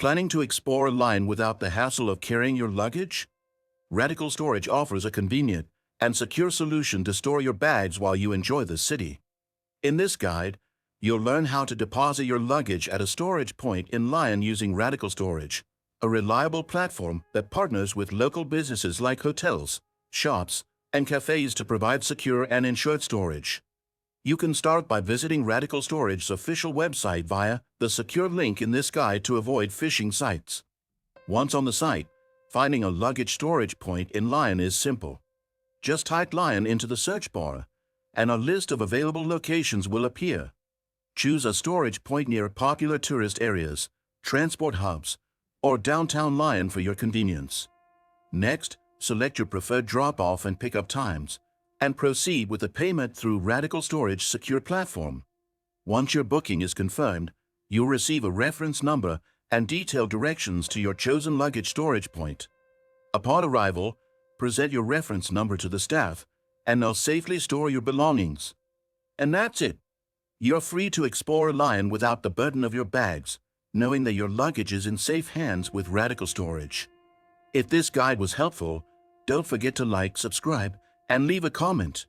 Planning to explore Lyon without the hassle of carrying your luggage? Radical Storage offers a convenient and secure solution to store your bags while you enjoy the city. In this guide, you'll learn how to deposit your luggage at a storage point in Lyon using Radical Storage, a reliable platform that partners with local businesses like hotels, shops, and cafes to provide secure and insured storage. You can start by visiting Radical Storage's official website via the secure link in this guide to avoid phishing sites. Once on the site, finding a luggage storage point in Lyon is simple. Just type Lyon into the search bar, and a list of available locations will appear. Choose a storage point near popular tourist areas, transport hubs, or downtown Lyon for your convenience. Next, select your preferred drop-off and pick-up times, and proceed with the payment through Radical Storage secure platform. Once your booking is confirmed, you'll receive a reference number and detailed directions to your chosen luggage storage point. Upon arrival, present your reference number to the staff, and they'll safely store your belongings. And that's it. You're free to explore Lyon without the burden of your bags, knowing that your luggage is in safe hands with Radical Storage. If this guide was helpful, don't forget to like, subscribe, and leave a comment.